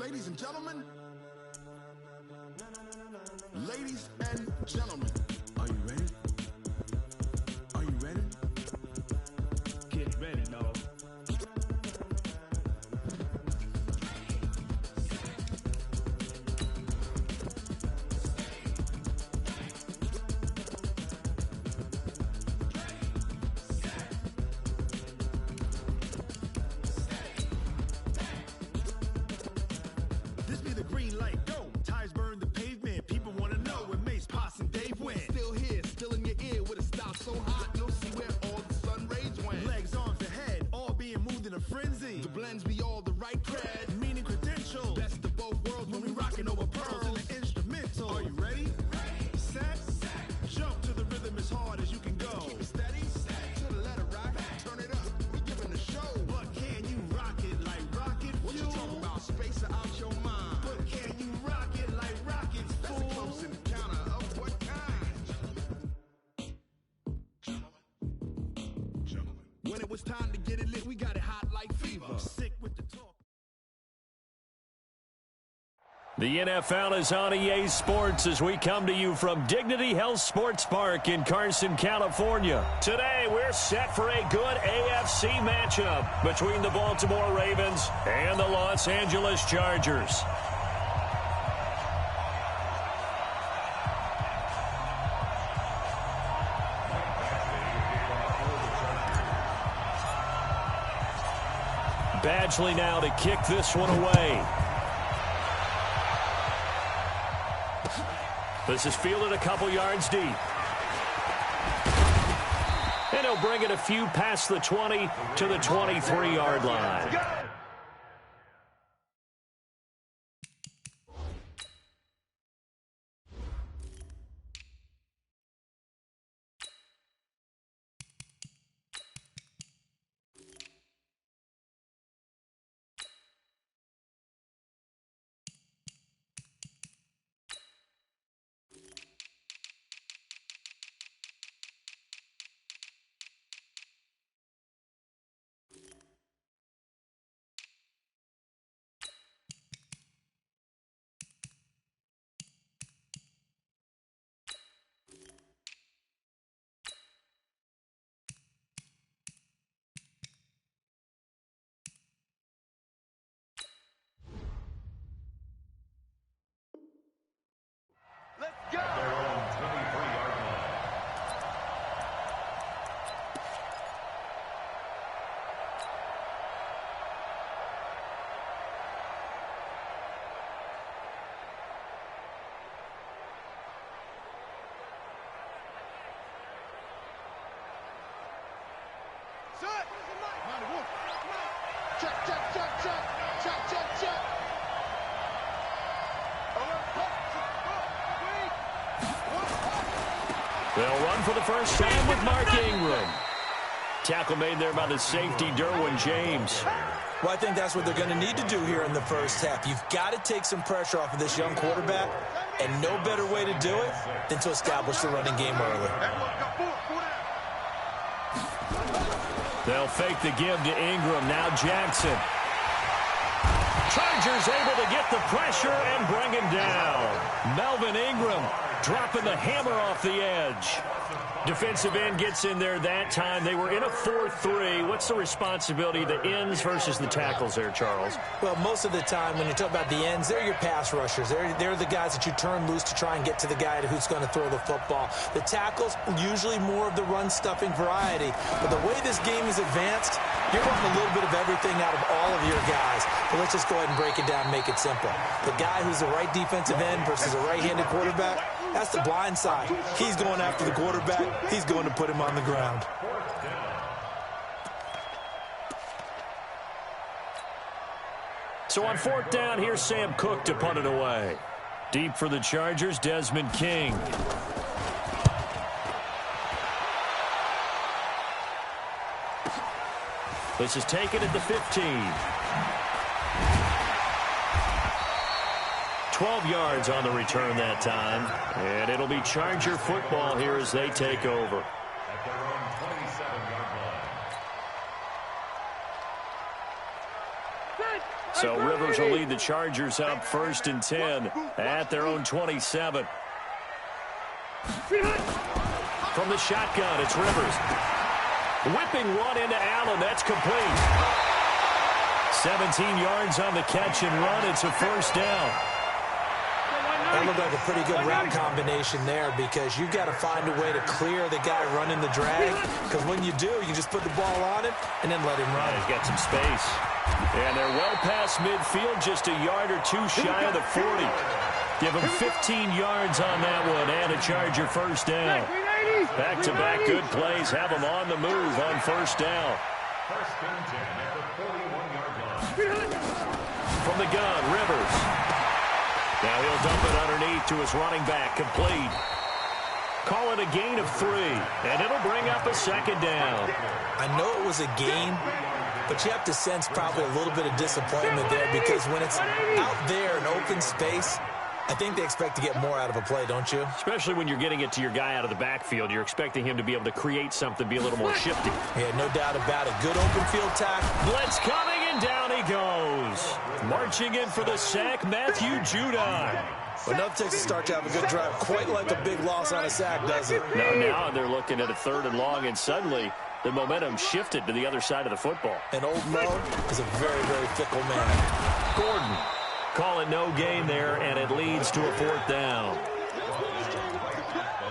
Ladies and gentlemen, ladies and gentlemen, are you ready? Are you ready? Get ready, y'all. This be the green light, go. Tires burn the pavement. People want to know where Mace, Poss, and Dave went. Still here, still in your ear with a style so hot, you'll see where all the sun rays went. Legs, arms, and head, all being moved in a frenzy. The blends be all the right cred, meaning credentials. Best of both worlds when we rockin' over pearls in the instrumental. Are you ready? Set, jump to the rhythm as hard as you can go. Keep it steady, to the letter rock. Turn it up, we giving the show. But can you rock it like rocket fuel? What you talking about? Space out your mind. But can you rock it like rockets, fool? That's a close encounter of what kind? Gentlemen. When it was time to get it lit, we got it hot like fever. Sick with the talk. The NFL is on EA Sports as we come to you from Dignity Health Sports Park in Carson, California. Today, we're set for a good AFC matchup between the Baltimore Ravens and the Los Angeles Chargers. Badgley now to kick this one away. This is fielded a couple yards deep. And he'll bring it a few past the 20 to the 23-yard line. They'll run for the first time with Mark Ingram. Tackle made there by the safety, Derwin James. Well, I think that's what they're going to need to do here in the first half. You've got to take some pressure off of this young quarterback, and no better way to do it than to establish the running game early. They'll fake the give to Ingram. Now Jackson. Chargers able to get the pressure and bring him down. Melvin Ingram dropping the hammer off the edge. Defensive end gets in there that time. They were in a 4-3. What's the responsibility of the ends versus the tackles there, Charles? Well, most of the time when you talk about the ends, they're your pass rushers. They're the guys that you turn loose to try and get to the guy who's going to throw the football. The tackles, usually more of the run-stuffing variety. But the way this game is advanced, you're wanting a little bit of everything out of all of your guys. But let's just go ahead and break it down and make it simple. The guy who's the right defensive end versus a right-handed quarterback, that's the blind side. He's going after the quarterback. He's going to put him on the ground. So on fourth down, here's Sam Cook to punt it away. Deep for the Chargers, Desmond King. This is taken at the 15. 12 yards on the return that time. And it'll be Charger football here as they take over. At their own 27-yard line. So Rivers will lead the Chargers up 1st and 10 at their own 27. From the shotgun, it's Rivers. Whipping one into Allen. That's complete. 17 yards on the catch and run. It's a 1st down. That looked like a pretty good route combination there because you've got to find a way to clear the guy running the drag. Because when you do, you just put the ball on him and then let him run. He's got some space. And they're well past midfield, just a yard or two shy of the 40. Give him 15 yards on that one and a Charger 1st down. Back-to-back good plays have them on the move on 1st down. From the gun, Rivers. Now he'll dump it underneath to his running back, complete. Call it a gain of 3, and it'll bring up a 2nd down. I know it was a gain, but you have to sense probably a little bit of disappointment there because when it's out there in open space, I think they expect to get more out of a play, don't you? Especially when you're getting it to your guy out of the backfield. You're expecting him to be able to create something, be a little more shifty. Yeah, no doubt about it. Good open field tackle. Blitz coming, and down he goes. Marching in for the sack, Matthew Judon. But nothing takes a start to have a good drive. Quite like a big loss on a sack, does it? Now they're looking at a 3rd and long, and suddenly the momentum shifted to the other side of the football. And Old Mo is a very, very fickle man. Gordon. Call it no gain there, and it leads to a 4th down.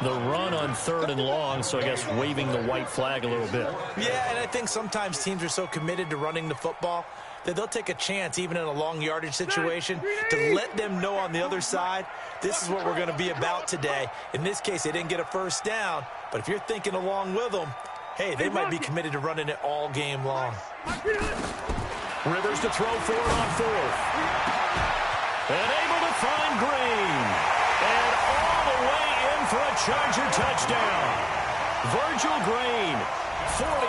The run on 3rd and long, so I guess waving the white flag a little bit. Yeah, and I think sometimes teams are so committed to running the football that they'll take a chance, even in a long yardage situation, to let them know on the other side, this is what we're going to be about today. In this case, they didn't get a 1st down, but if you're thinking along with them, hey, they might be committed to running it all game long. Rivers to throw for it on 4th. And able to find Green. And all the way in for a Charger touchdown. Virgil Green,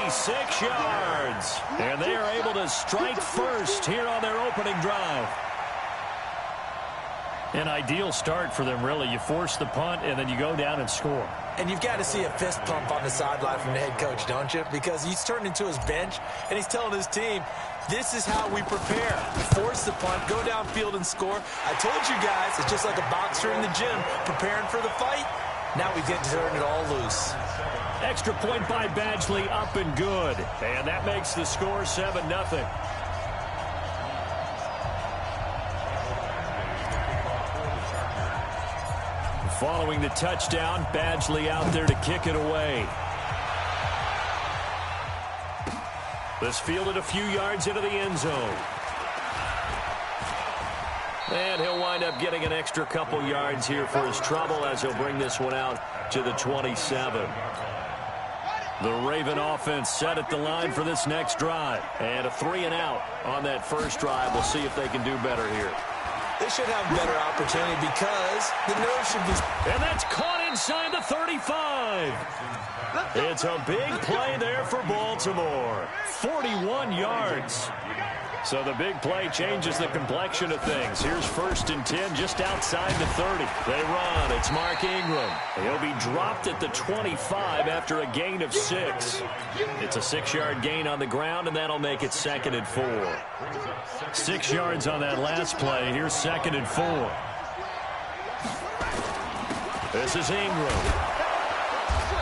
46 yards. And they are able to strike first here on their opening drive. An ideal start for them, really. You force the punt, and then you go down and score. And you've got to see a fist pump on the sideline from the head coach, don't you? Because he's turned into his bench, and he's telling his team, this is how we prepare. Force the punt, go downfield and score. I told you guys, it's just like a boxer in the gym preparing for the fight. Now we get to turn it all loose. Extra point by Badgley, up and good. And that makes the score 7-0. Following the touchdown, Badgley out there to kick it away. This fielded a few yards into the end zone. And he'll wind up getting an extra couple yards here for his trouble as he'll bring this one out to the 27. The Raven offense set at the line for this next drive. And a 3-and-out on that first drive. We'll see if they can do better here. They should have a better opportunity because the nerve should be... And that's caught inside the 35. It's a big play there for Baltimore. 41 yards. So the big play changes the complexion of things. Here's 1st and 10 just outside the 30. They run. It's Mark Ingram. He'll be dropped at the 25 after a gain of 6. It's a 6-yard gain on the ground, and that'll make it 2nd and 4. 6 yards on that last play. Here's 2nd and 4. This is Ingram.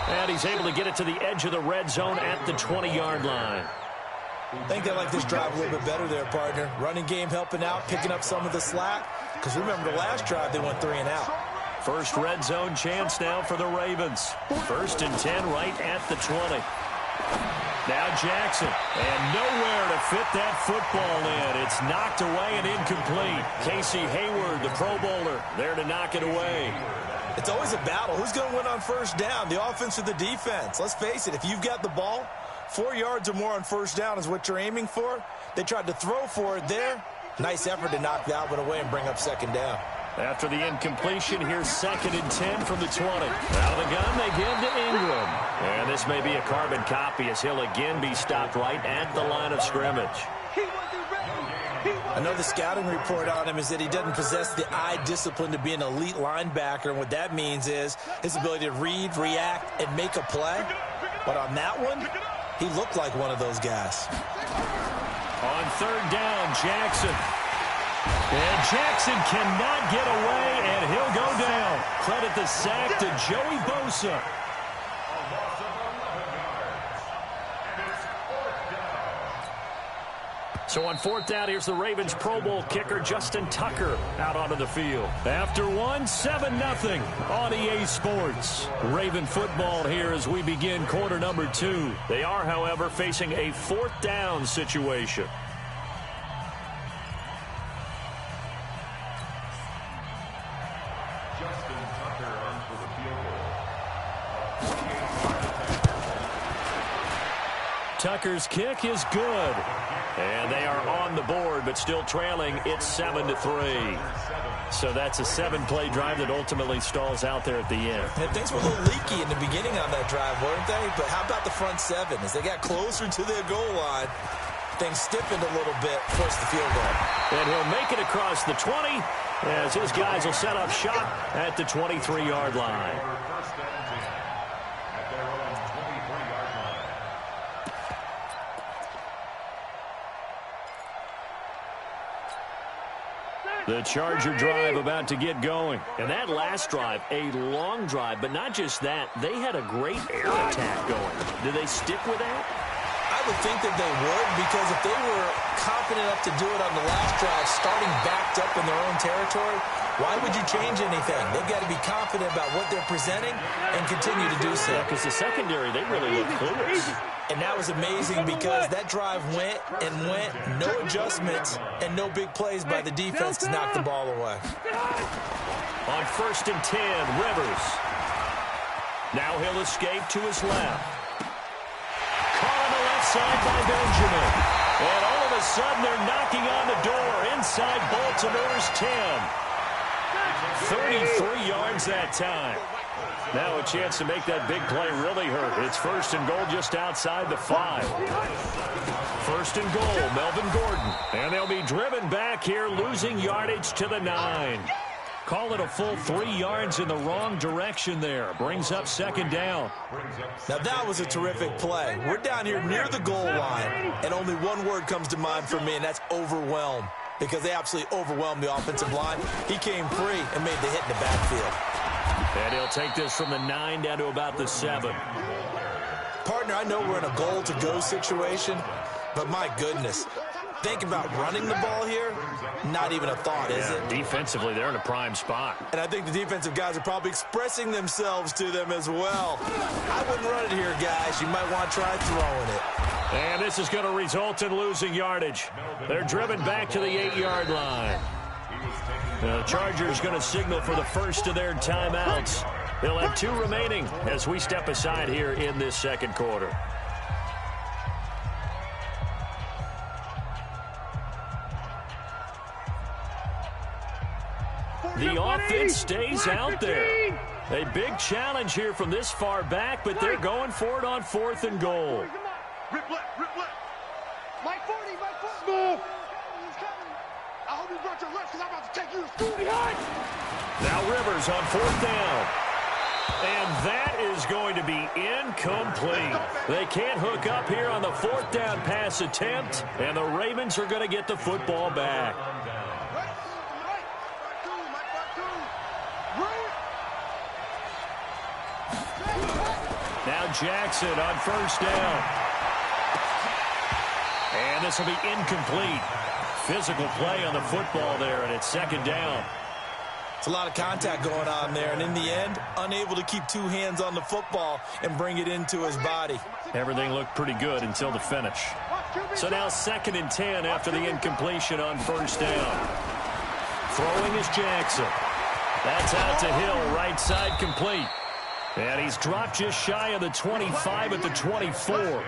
And he's able to get it to the edge of the red zone at the 20-yard line. I think they like this drive a little bit better there, partner. Running game helping out, picking up some of the slack. Because remember, the last drive, they went 3-and-out. First red zone chance now for the Ravens. 1st and 10 right at the 20. Now Jackson. And nowhere to fit that football in. It's knocked away and incomplete. Casey Hayward, the Pro Bowler, there to knock it away. It's always a battle. Who's going to win on 1st down, the offense or the defense? Let's face it, if you've got the ball, 4 yards or more on 1st down is what you're aiming for. They tried to throw for it there. Nice effort to knock that one away and bring up 2nd down. After the incompletion, here's 2nd and 10 from the 20. Out of the gun, they give to Ingram. And this may be a carbon copy as he'll again be stopped right at the line of scrimmage. I know the scouting report on him is that he doesn't possess the eye discipline to be an elite linebacker, and what that means is his ability to read, react, and make a play. But on that one, he looked like one of those guys. On 3rd down, Jackson. And Jackson cannot get away, and he'll go down. Credit the sack to Joey Bosa. So on 4th down, here's the Ravens Pro Bowl kicker Justin Tucker out onto the field. After one, 7-0 on EA Sports. Raven football here as we begin quarter number 2. They are, however, facing a 4th down situation. Justin Tucker onto the field goal. Tucker's kick is good. And they are on the board, but still trailing. It's 7-3. So that's a 7-play drive that ultimately stalls out there at the end. And things were a little leaky in the beginning on that drive, weren't they? But how about the front 7? As they got closer to their goal line, things stiffened a little bit, forced the field goal. And he'll make it across the 20 as his guys will set up shop at the 23-yard line. The Charger drive about to get going. And that last drive, a long drive, but not just that. They had a great air attack going. Do they stick with that? I would think that they would, because if they were confident enough to do it on the last drive, starting backed up in their own territory, why would you change anything? They've got to be confident about what they're presenting and continue to do so. Yeah, because the secondary, they really look clueless. And that was amazing because that drive went and went, no adjustments, and no big plays by the defense to knock the ball away. On 1st and 10, Rivers. Now he'll escape to his left. Caught on the left side by Benjamin. And all of a sudden, they're knocking on the door inside Baltimore's 10. 33 yards that time. Now a chance to make that big play really hurt. It's 1st and goal just outside the 5. 1st and goal, Melvin Gordon. And they'll be driven back here, losing yardage to the 9. Call it a full 3 yards in the wrong direction there. Brings up 2nd down. Now that was a terrific play. We're down here near the goal line, and only one word comes to mind for me, and that's overwhelmed. Because they absolutely overwhelmed the offensive line. He came free and made the hit in the backfield. And he'll take this from the 9 down to about the 7. Partner, I know we're in a goal-to-go situation, but my goodness, think about running the ball here, not even a thought, is it? Defensively, they're in a prime spot. And I think the defensive guys are probably expressing themselves to them as well. I wouldn't run it here, guys. You might want to try throwing it. And this is going to result in losing yardage. They're driven back to the 8-yard line. The Chargers going to signal for the first of their timeouts. They'll have 2 remaining as we step aside here in this 2nd quarter. The offense stays out there. A big challenge here from this far back, but they're going for it on 4th and goal. Rip left, rip left. Mike 40, Mike 40. Move. He's coming. I hope you brought your left because I'm about to take you to school behind. Now Rivers on 4th down. And that is going to be incomplete. They can't hook up here on the 4th down pass attempt, and the Ravens are going to get the football back. Now Jackson on 1st down. And this will be incomplete. Physical play on the football there, and it's 2nd down. It's a lot of contact going on there, and in the end, unable to keep 2 hands on the football and bring it into his body. Everything looked pretty good until the finish. So now 2nd and 10 after the incompletion on 1st down. Throwing is Jackson. That's out to Hill, right side complete. And he's dropped just shy of the 25 at the 24.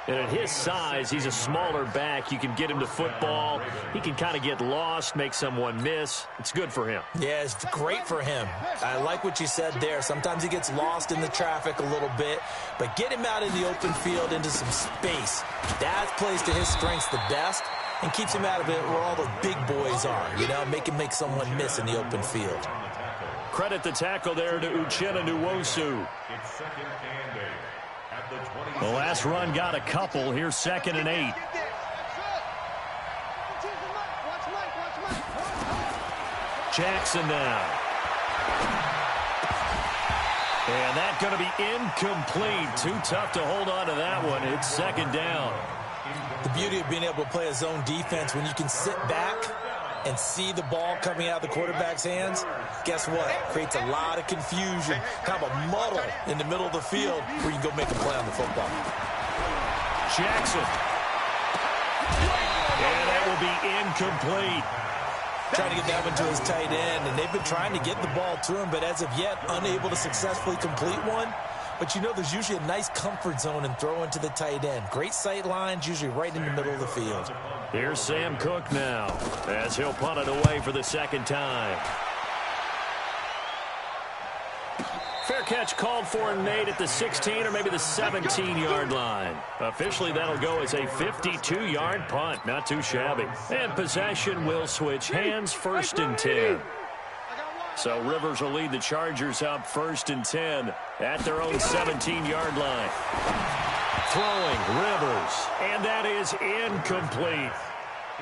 And at his size, he's a smaller back. You can get him to football. He can kind of get lost, make someone miss. It's good for him. Yeah, it's great for him. I like what you said there. Sometimes he gets lost in the traffic a little bit, but get him out in the open field into some space. That plays to his strengths the best and keeps him out of it where all the big boys are, you know, make someone miss in the open field. Credit the tackle there to Uchenna Nwosu. The last run got a couple. Here's 2nd and 8. Jackson now. And that's going to be incomplete. Too tough to hold on to that one. It's second down. The beauty of being able to play a zone defense when you can sit back and see the ball coming out of the quarterback's hands, guess what? Creates a lot of confusion, kind of a muddle in the middle of the field where you can go make a play on the football. Jackson. And that will be incomplete. Trying to get that one to his tight end, and they've been trying to get the ball to him, but as of yet, unable to successfully complete one. But you know there's usually a nice comfort zone in throwing to the tight end. Great sight lines, usually right in the middle of the field. Here's Sam Cook now, as he'll punt it away for the second time. Fair catch called for and made at the 16 or maybe the 17-yard line. Officially, that'll go as a 52-yard punt. Not too shabby. And possession will switch hands, 1st and 10. So Rivers will lead the Chargers up 1st and 10 at their own 17-yard line. Throwing, Rivers, and that is incomplete.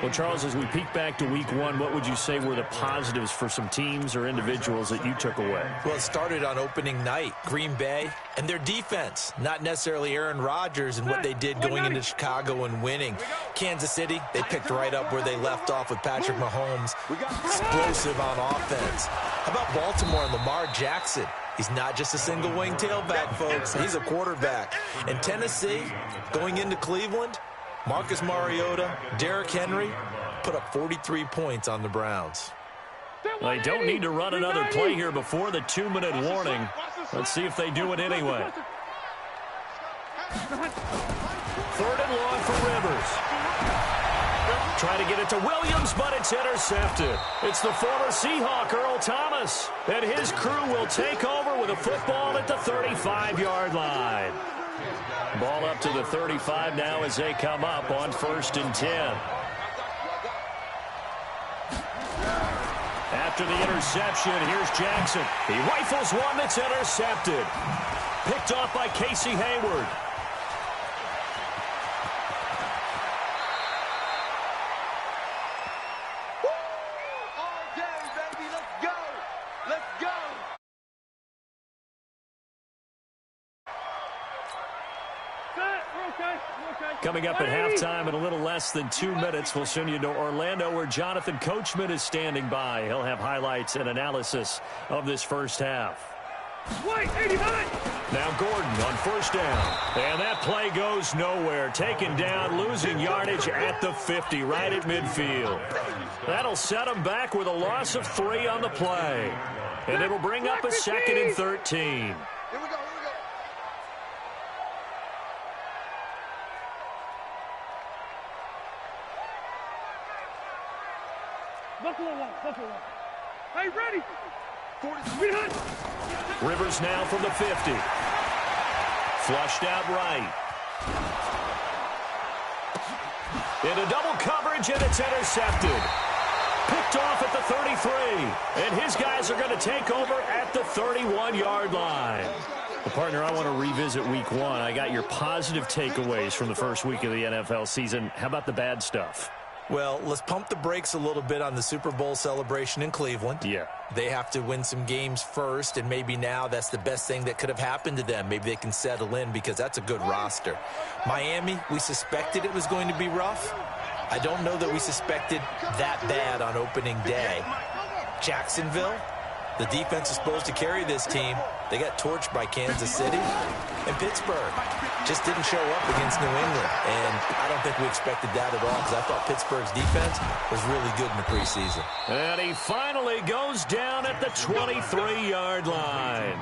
Well, Charles, as we peek back to week one, what would you say were the positives for some teams or individuals that you took away? Well, it started on opening night. Green Bay and their defense, not necessarily Aaron Rodgers and what they did going into Chicago and winning. Kansas City, they picked right up where they left off with Patrick Mahomes. Explosive on offense. How about Baltimore and Lamar Jackson? He's not just a single-wing tailback, folks. He's a quarterback. And Tennessee, going into Cleveland, Marcus Mariota, Derrick Henry put up 43 points on the Browns. They don't need to run another play here before the 2-minute warning. Let's see if they do it anyway. 3rd and long for Rivers. Trying to get it to Williams, but it's intercepted. It's the former Seahawk, Earl Thomas, and his crew will take over with a football at the 35-yard line. Ball up to the 35 now as they come up on 1st and 10. After the interception, here's Jackson. He rifles one that's intercepted. Picked off by Casey Hayward. Coming up at halftime in a little less than 2 minutes, we'll send you to Orlando where Jonathan Coachman is standing by. He'll have highlights and analysis of this first half. Now Gordon on 1st down. And that play goes nowhere. Taken down, losing yardage at the 50, right at midfield. That'll set him back with a loss of 3 on the play. And it'll bring up a 2nd and 13. Hey, ready. Rivers now from the 50. Flushed out right. Into double coverage, and it's intercepted. Picked off at the 33. And his guys are going to take over at the 31-yard line. Well, partner, I want to revisit week one. I got your positive takeaways from the first week of the NFL season. How about the bad stuff? Well, let's pump the brakes a little bit on the Super Bowl celebration in Cleveland. Yeah. They have to win some games first, and maybe now that's the best thing that could have happened to them. Maybe they can settle in because that's a good roster. Miami, we suspected it was going to be rough. I don't know that we suspected that bad on opening day. Jacksonville, the defense is supposed to carry this team. They got torched by Kansas City. And Pittsburgh just didn't show up against New England. And I don't think we expected that at all because I thought Pittsburgh's defense was really good in the preseason. And he finally goes down at the 23-yard line.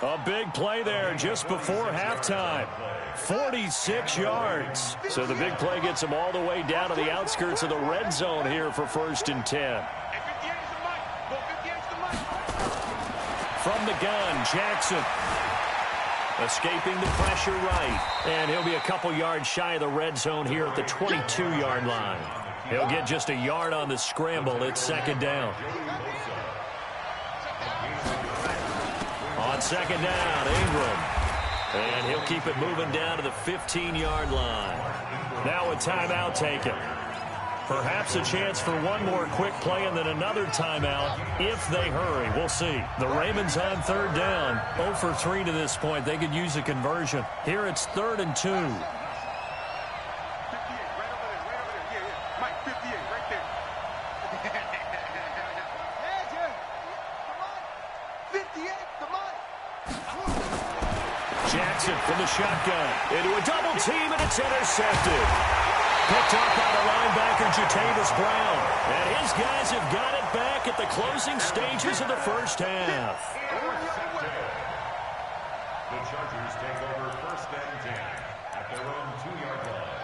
A big play there just before halftime. 46 yards. So the big play gets him all the way down to the outskirts of the red zone here for 1st and 10. From the gun, Jackson. Escaping the pressure right. And he'll be a couple yards shy of the red zone here at the 22-yard line. He'll get just a yard on the scramble. It's 2nd down. On 2nd down, Ingram. And he'll keep it moving down to the 15-yard line. Now a timeout taken. Perhaps a chance for one more quick play and then another timeout if they hurry. We'll see. The Ravens on third down. 0 for 3 to this point. They could use a conversion. Here it's 3rd and 2. 58, right over there. Yeah. Mike, 58, right there. Come on. 58, come on. Jackson from the shotgun. Into a double team, and it's intercepted. Picked up by the linebacker, Jatavis Brown. And his guys have got it back at the closing stages of the first half. The Chargers take over 1st and 10 at their own 2-yard line.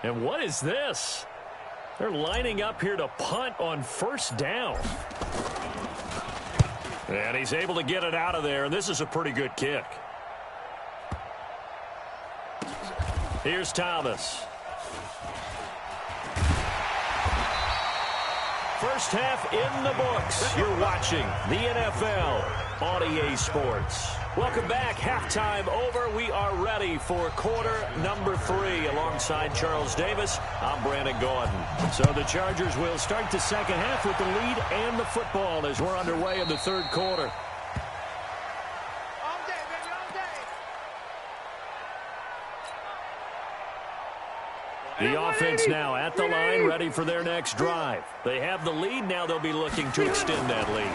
And what is this? They're lining up here to punt on 1st down. And he's able to get it out of there, and this is a pretty good kick. Here's Thomas. First half in the books. You're watching the NFL on EA Sports. Welcome back. Halftime over. We are ready for quarter number 3. Alongside Charles Davis, I'm Brandon Gordon. So the Chargers will start the second half with the lead and the football as we're underway in the 3rd quarter. All day, baby, all day. The offense now at the line, ready for their next drive. They have the lead. Now they'll be looking to extend that lead.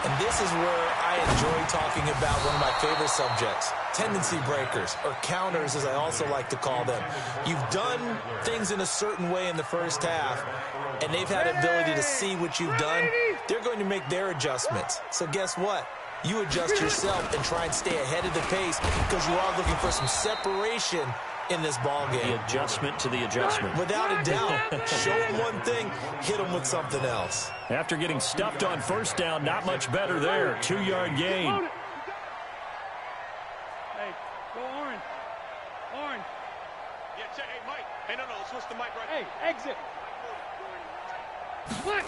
And this is where I enjoy talking about one of my favorite subjects, tendency breakers, or counters as I also like to call them. You've done things in a certain way in the first half, and they've had the ability to see what you've done. They're going to make their adjustments. So guess what? You adjust yourself and try and stay ahead of the pace because you are looking for some separation in this ball game. The adjustment to the adjustment. Without a doubt. Show them one thing, hit them with something else. After getting stuffed on 1st down, not much better there. 2-yard gain. Hey, go orange. Orange. Yeah, check. Hey, Mike. Hey, no, switch the mic right. Hey, exit. What?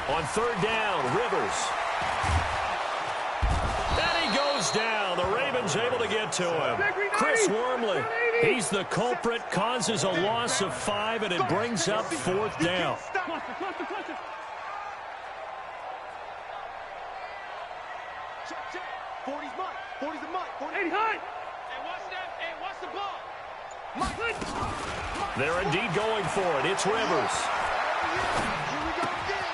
On 3rd down, Rivers. And he goes down. The Ravens able to get to him. Chris Wormley, he's the culprit, causes a loss of 5, and it brings up 4th down. Cluster. Check. 40's Mike. 40's the Mike. 80 high. Hey, watch that. Hey, watch the ball. Mike. They're indeed going for it. It's Rivers. Here we go again.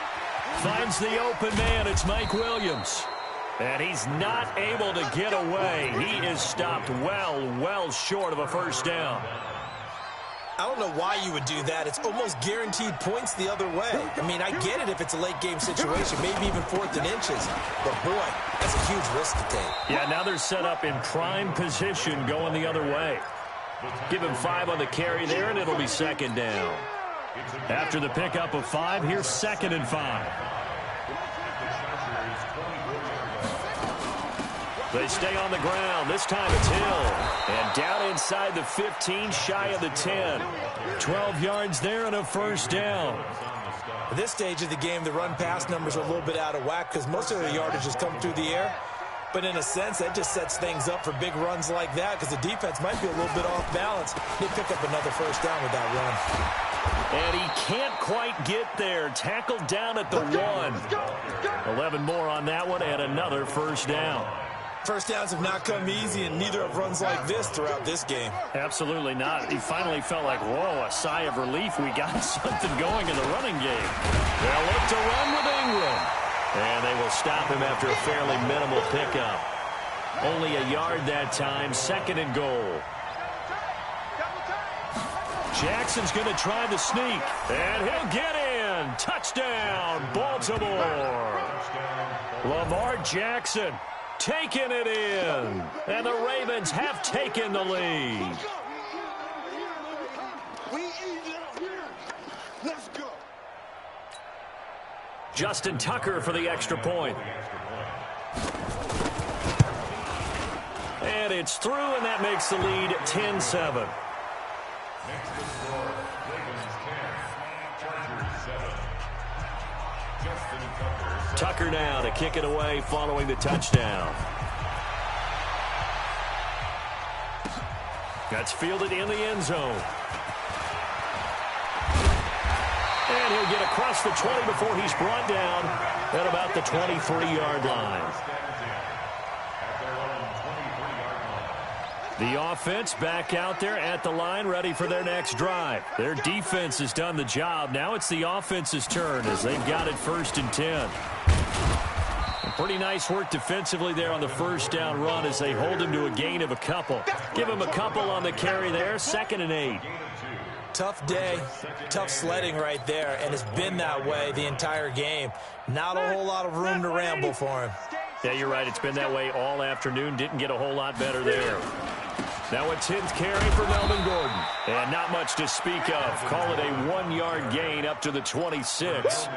Finds the open man. It's Mike Williams. And he's not able to get away. He is stopped well short of a 1st down. I don't know why you would do that. It's almost guaranteed points the other way. I mean, I get it if it's a late game situation, maybe even 4th and inches. But, boy, that's a huge risk to take. Yeah, now they're set up in prime position going the other way. Give him 5 on the carry there, and it'll be 2nd down. After the pickup of 5, here's 2nd and 5. They stay on the ground. This time it's Hill. And down inside the 15, shy of the 10. 12 yards there and a 1st down. At this stage of the game, the run-pass numbers are a little bit out of whack because most of the yardage has come through the air. But in a sense, that just sets things up for big runs like that because the defense might be a little bit off balance. They pick up another 1st down with that run. And he can't quite get there. Tackled down at the 1. 11 more on that one and another 1st down. 1st downs have not come easy, and neither have runs like this throughout this game. Absolutely not. He finally felt like, whoa, a sigh of relief. We got something going in the running game. They'll look to run with Ingram. And they will stop him after a fairly minimal pickup. Only a yard that time, 2nd and goal. Jackson's going to try the sneak, and he'll get in. Touchdown, Baltimore. Lamar Jackson taking it in, and the Ravens have taken the lead. Let's go. Justin Tucker for the extra point. And it's through, and that makes the lead 10-7. Next to score, Ravens 10, Chargers 7. Justin Tucker Tucker now to kick it away following the touchdown. That's fielded in the end zone. And he'll get across the 20 before he's brought down at about the 23-yard line. The offense back out there at the line, ready for their next drive. Their defense has done the job. Now it's the offense's turn as they've got it 1st and 10. Pretty nice work defensively there on the first down run as they hold him to a gain of a couple. Give him a couple on the carry there, 2nd and 8. Tough day, tough sledding right there, and it's been that way the entire game. Not a whole lot of room to ramble for him. Yeah, you're right. It's been that way all afternoon. Didn't get a whole lot better there. Now a 10th carry for Melvin Gordon. And not much to speak of. Call it a 1-yard gain up to the 26.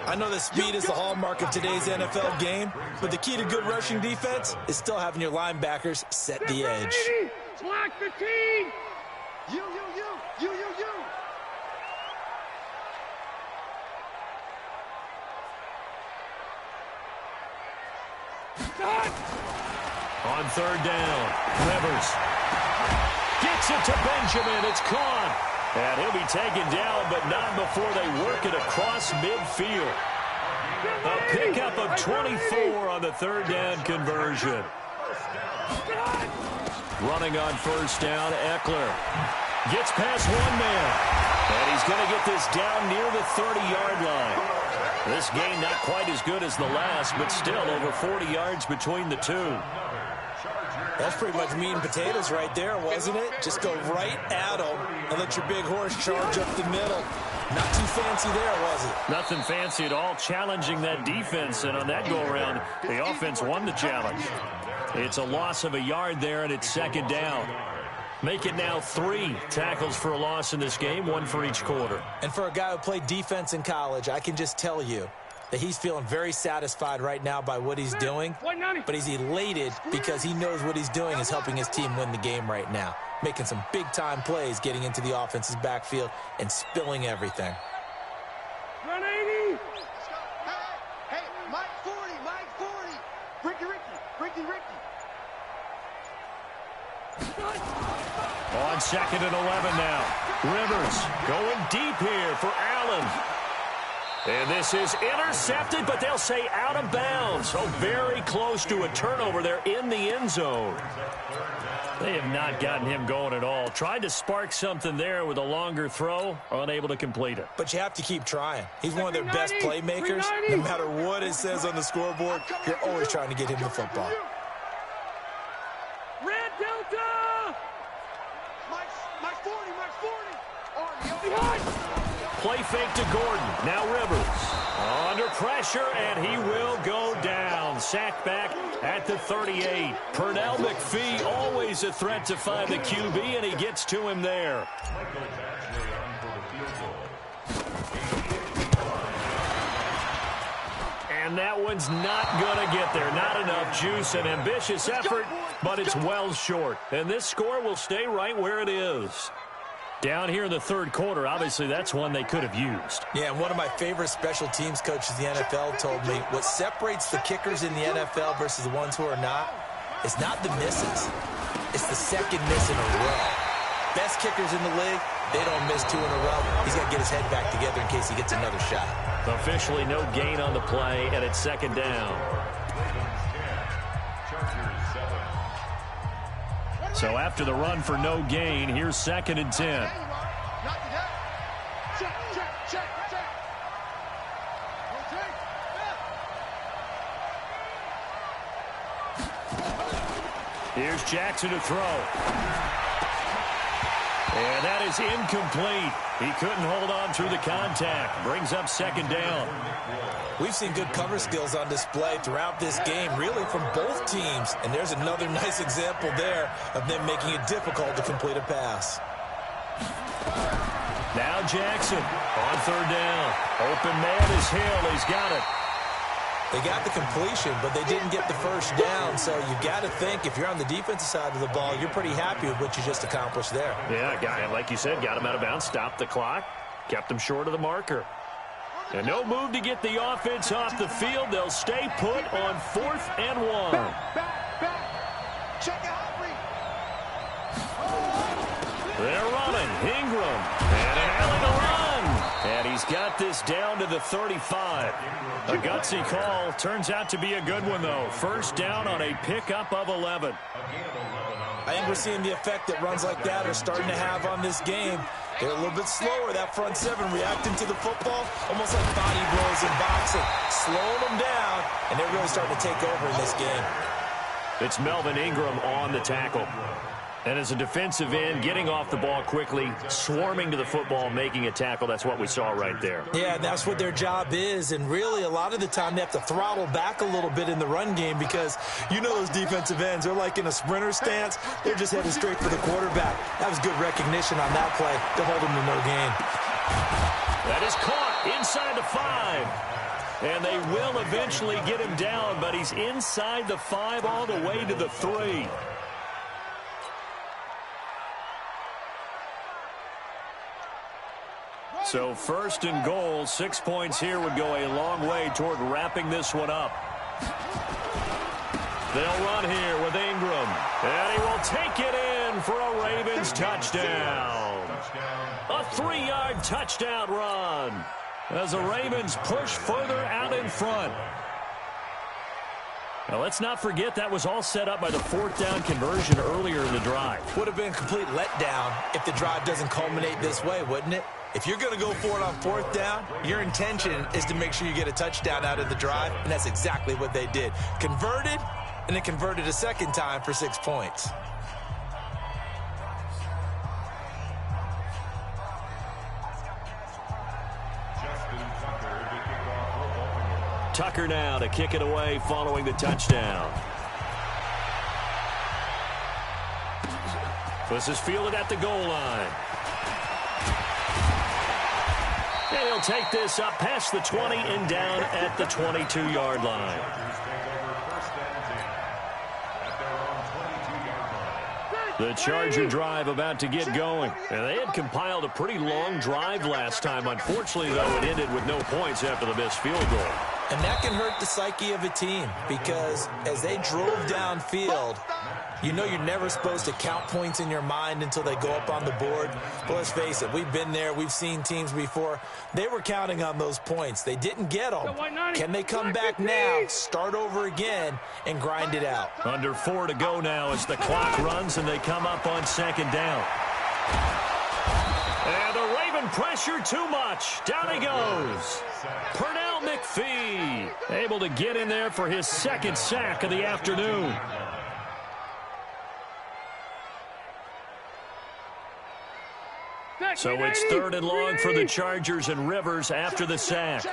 I know that speed is the hallmark of today's NFL game, but the key to good rushing defense is still having your linebackers set the edge. Black 15. You. On 3rd down, Rivers gets it to Benjamin. It's caught. And he'll be taken down, but not before they work it across midfield. A pickup of 24 on the 3rd down conversion. Running on 1st down, Eckler gets past one man. And he's going to get this down near the 30-yard line. This game not quite as good as the last, but still over 40 yards between the two. That's pretty much meat and potatoes right there, wasn't it? Just go right at them and let your big horse charge up the middle. Not too fancy there, was it? Nothing fancy at all, challenging that defense, and on that go-around, the offense won the challenge. It's a loss of a yard there, and it's 2nd down. Make it now 3 tackles for a loss in this game, 1 for each quarter. And for a guy who played defense in college, I can just tell you that he's feeling very satisfied right now by what he's doing, but he's elated because he knows what he's doing is helping his team win the game right now, making some big-time plays, getting into the offense's backfield and spilling everything. Run 80. Hey, Mike 40. Ricky. On 2nd and 11 now. Rivers going deep here for Allen. And this is intercepted, but they'll say out of bounds. So very close to a turnover there in the end zone. They have not gotten him going at all. Tried to spark something there with a longer throw, unable to complete it. But you have to keep trying. He's one of their best playmakers. No matter what it says on the scoreboard, you're always trying to get him the football. Red Delta. Mike 40. Behind. Play fake to Gordon. Now Rivers. Under pressure, and he will go down. Sacked back at the 38. Pernell McPhee, always a threat to find the QB, and he gets to him there. And that one's not going to get there. Not enough juice. An ambitious effort, but it's well short. And this score will stay right where it is. Down here in the 3rd quarter, obviously that's one they could have used. Yeah, and one of my favorite special teams coaches in the NFL told me what separates the kickers in the NFL versus the ones who are not is not the misses. It's the 2nd miss in a row. Best kickers in the league, they don't miss 2 in a row. He's got to get his head back together in case he gets another shot. Officially no gain on the play, and it's 2nd down. So after the run for no gain, here's 2nd and 10. Check. Here's Jackson to throw. And that is incomplete. He couldn't hold on through the contact. Brings up 2nd down. We've seen good cover skills on display throughout this game, really from both teams. And there's another nice example there of them making it difficult to complete a pass. Now Jackson on 3rd down. Open man is Hill. He's got it. They got the completion, but they didn't get the first down. So you got to think if you're on the defensive side of the ball, you're pretty happy with what you just accomplished there. Yeah, like you said, got him out of bounds, stopped the clock, kept him short of the marker. And no move to get the offense off the field. They'll stay put on 4th and 1. Back. Check out Humphrey. They're running. Ingram. And an alley to run. And he's got this down to the 35. A gutsy call. Turns out to be a good one, though. First down on a pickup of 11. I think we're seeing the effect that runs like that are starting to have on this game. They're a little bit slower, that front seven, reacting to the football, almost like body blows in boxing, slowing them down, and they're really starting to take over in this game. It's Melvin Ingram on the tackle. And as a defensive end, getting off the ball quickly, swarming to the football, making a tackle, that's what we saw right there. Yeah, that's what their job is, and really a lot of the time they have to throttle back a little bit in the run game because you know those defensive ends, they're like in a sprinter stance. They're just heading straight for the quarterback. That was good recognition on that play to hold them to no gain. That is caught inside the 5. And they will eventually get him down, but he's inside the 5 all the way to the 3. So 1st and goal, 6 points here would go a long way toward wrapping this one up. They'll run here with Ingram. And he will take it in for a Ravens touchdown. A 3-yard touchdown run as the Ravens push further out in front. Now, let's not forget that was all set up by the 4th down conversion earlier in the drive. Would have been a complete letdown if the drive doesn't culminate this way, wouldn't it? If you're going to go for it on 4th down, your intention is to make sure you get a touchdown out of the drive, and that's exactly what they did. Converted, and then converted a second time for 6 points. Tucker now to kick it away following the touchdown. This is fielded at the goal line. And he'll take this up past the 20 and down at the 22-yard line. The Charger drive about to get going. And they had compiled a pretty long drive last time. Unfortunately, though, it ended with no points after the missed field goal. And that can hurt the psyche of a team because as they drove downfield, you know you're never supposed to count points in your mind until they go up on the board. But let's face it, we've been there. We've seen teams before. They were counting on those points. They didn't get them. Can they come back now, start over again, and grind it out? Under 4 to go now as the clock runs and they come up on 2nd down. And the Raven pressure too much. Down he goes. Pernell McPhee able to get in there for his 2nd sack of the afternoon. So it's 3rd and long for the Chargers and Rivers after the sack.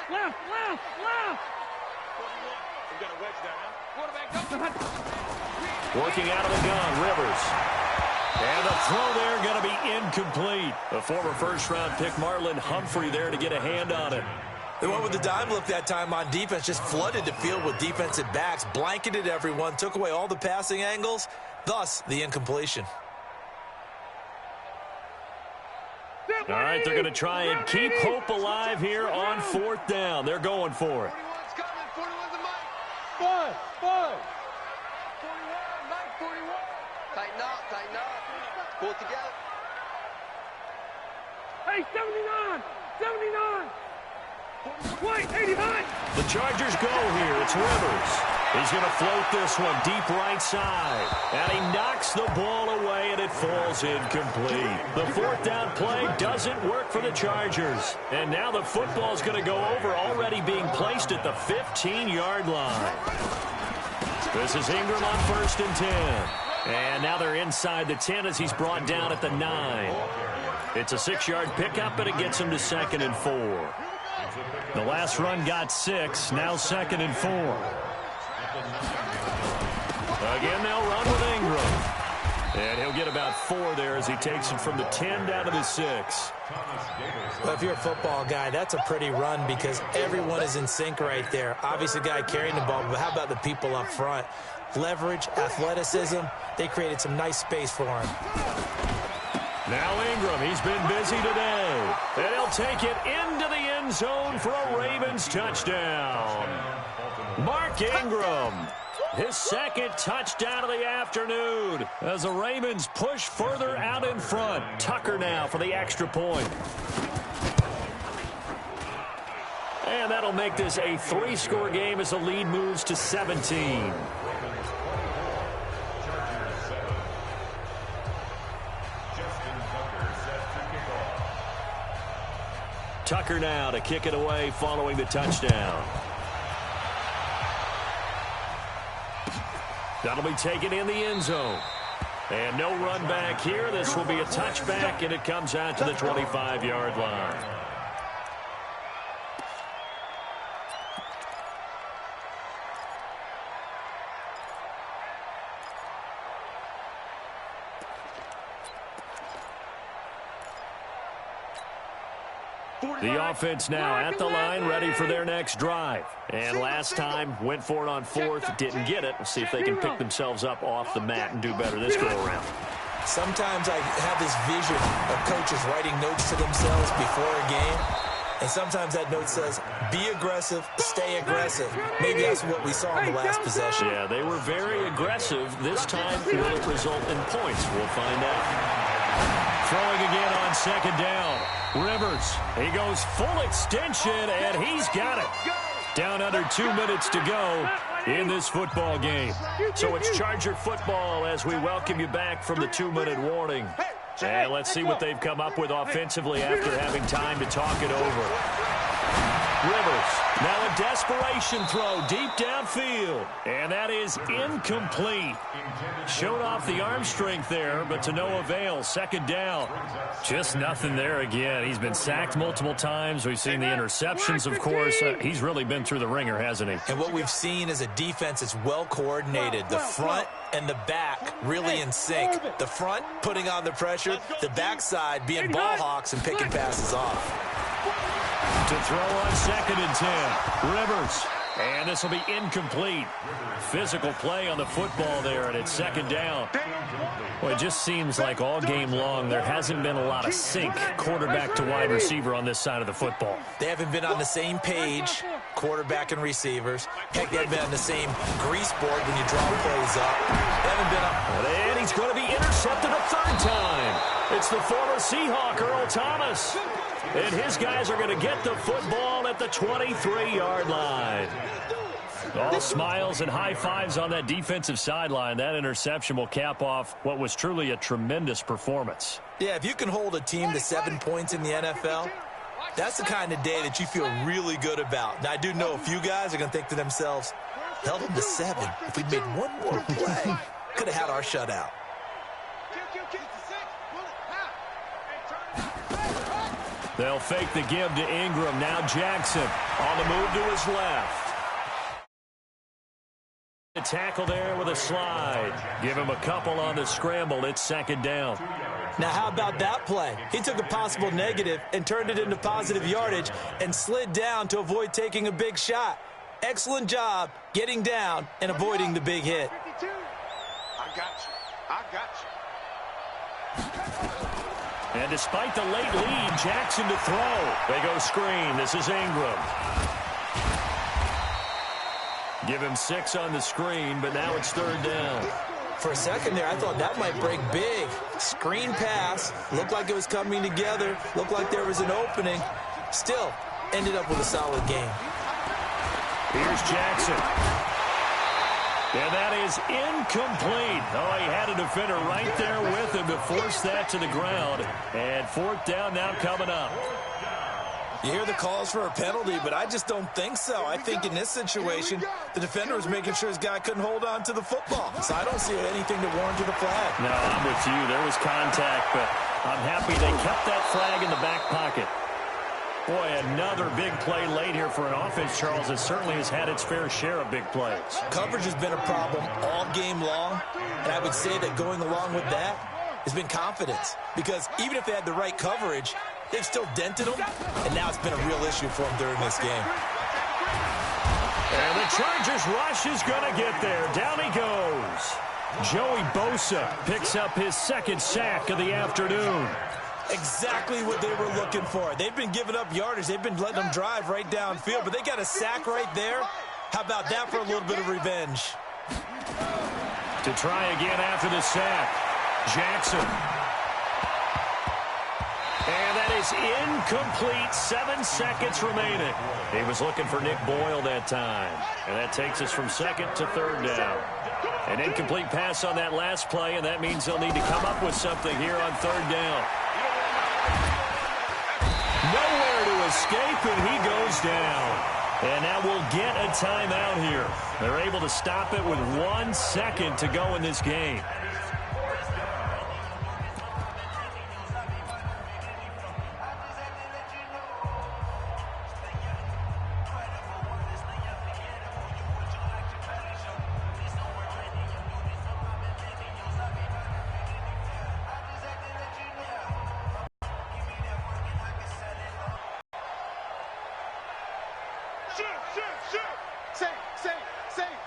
Working out of the gun, Rivers. And the throw there going to be incomplete. The former 1st-round pick Marlon Humphrey there to get a hand on it. They went with the dime look that time on defense, just flooded the field with defensive backs, blanketed everyone, took away all the passing angles, thus the incompletion. All right, they're going to try and keep hope alive here on 4th down. They're going for it. 41's coming. 41's a Mike. 41. Mike 41. Tighten up. Pull it together. Hey, 79. White, 89. The Chargers go here. It's Rivers. He's going to float this one deep right side. And he knocks the ball away, and it falls incomplete. The 4th down play doesn't work for the Chargers. And now the football's going to go over, already being placed at the 15-yard line. This is Ingram on 1st and 10. And now they're inside the 10 as he's brought down at the 9. It's a 6-yard pickup, but it gets him to 2nd and 4. The last run got 6, now 2nd and 4. Again, they'll run with Ingram. And he'll get about 4 there as he takes it from the 10 down to the 6. Well, if you're a football guy, that's a pretty run because everyone is in sync right there. Obviously, the guy carrying the ball, but how about the people up front? Leverage, athleticism, they created some nice space for him. Now Ingram, he's been busy today. And he'll take it into the end end zone for a Ravens touchdown. Mark Ingram, his second touchdown of the afternoon as the Ravens push further out in front. Tucker now for the extra point. And that'll make this a 3-score game as the lead moves to 17. Tucker now to kick it away following the touchdown. That'll be taken in the end zone. And no run back here. This will be a touchback, and it comes out to the 25-yard line. The offense now at the line, ready for their next drive. And last time, went for it on fourth, didn't get it. We'll see if they can pick themselves up off the mat and do better this go-around. Sometimes I have this vision of coaches writing notes to themselves before a game. And sometimes that note says, be aggressive, stay aggressive. Maybe that's what we saw in the last possession. Yeah, they were very aggressive. This time, will it result in points? We'll find out. Throwing again on second down. Rivers, he goes full extension, and he's got it. Down under 2 minutes to go in this football game. So it's Charger football as we welcome you back from the 2-minute warning. And let's see what they've come up with offensively after having time to talk it over. Rivers, now a desperation throw deep downfield. And that is incomplete. Showed off the arm strength there, but to no avail. Second down. Just nothing there again. He's been sacked multiple times. We've seen the interceptions, of course. He's really been through the ringer, hasn't he? And what we've seen is a defense that's well coordinated. The front and the back really in sync. The front putting on the pressure. The backside being ball hawks and picking passes off. To throw on 2nd and 10. Rivers. And this will be incomplete. Physical play on the football there, and it's second down. Well, it just seems like all game long there hasn't been a lot of sync quarterback to wide receiver on this side of the football. They haven't been on the same page, quarterback and receivers. Heck, they haven't been on the same grease board when you draw plays up. They haven't been up. And he's going to be intercepted a third time. It's the former Seahawk, Earl Thomas. And his guys are going to get the football at the 23-yard line. All smiles and high fives on that defensive sideline. That interception will cap off what was truly a tremendous performance. Yeah, if you can hold a team to 7 points in the NFL, that's the kind of day that you feel really good about. Now, I do know a few guys are going to think to themselves, held them to 7. If we'd made one more play, could have had our shutout. They'll fake the give to Ingram. Now Jackson on the move to his left. A tackle there with a slide. Give him a couple on the scramble. It's second down. Now, how about that play? He took a possible negative and turned it into positive yardage and slid down to avoid taking a big shot. Excellent job getting down and avoiding the big hit. I got you. I got you. And despite the late lead, Jackson to throw. They go screen. This is Ingram. Give him 6 on the screen, but now it's third down. For a second there, I thought that might break big. Screen pass. Looked like it was coming together. Looked like there was an opening. Still, ended up with a solid game. Here's Jackson. And that is incomplete. Oh, he had a defender right there with him to force that to the ground. And fourth down now coming up. You hear the calls for a penalty, but I just don't think so. I think in this situation, the defender was making sure his guy couldn't hold on to the football. So I don't see anything to warrant the flag. No, I'm with you. There was contact, but I'm happy they kept that flag in the back pocket. Boy, another big play late here for an offense, Charles, that certainly has had its fair share of big plays. Coverage has been a problem all game long, and I would say that going along with that has been confidence. Because even if they had the right coverage, they've still dented them, and now it's been a real issue for them during this game. And the Chargers rush is going to get there. Down he goes. Joey Bosa picks up his second sack of the afternoon. Exactly what they were looking for. They've been giving up yardage. They've been letting them drive right downfield, but they got a sack right there. How about that for a little bit of revenge? To try again after the sack, Jackson. And that is incomplete. 7 seconds remaining. He was looking for Nick Boyle that time. And that takes us from second to third down. An incomplete pass on that last play, and that means they'll need to come up with something here on third down. Nowhere to escape, and he goes down. And now we'll get a timeout here. They're able to stop it with 1 second to go in this game. Safe.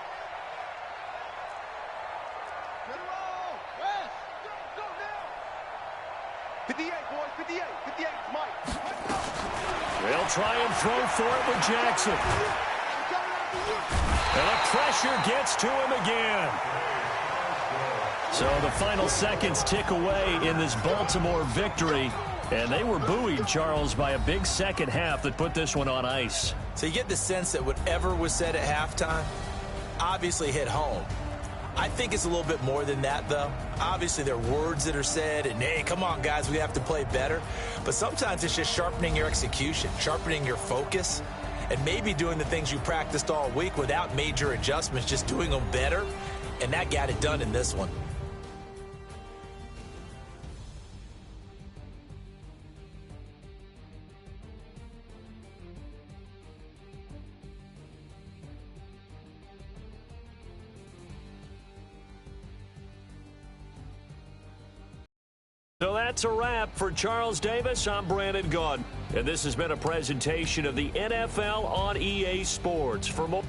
Let it roll. West. Go now. 58, boys. 58. 58, Mike. They'll try and throw for it with Jackson. And the pressure gets to him again. So the final seconds tick away in this Baltimore victory. And they were buoyed, Charles, by a big second half that put this one on ice. So you get the sense that whatever was said at halftime obviously hit home. I think it's a little bit more than that, though. Obviously, there are words that are said, and, hey, come on, guys, we have to play better. But sometimes it's just sharpening your execution, sharpening your focus, and maybe doing the things you practiced all week without major adjustments, just doing them better. And that got it done in this one. So that's a wrap for Charles Davis. I'm Brandon Gaudin. And this has been a presentation of the NFL on EA Sports. For more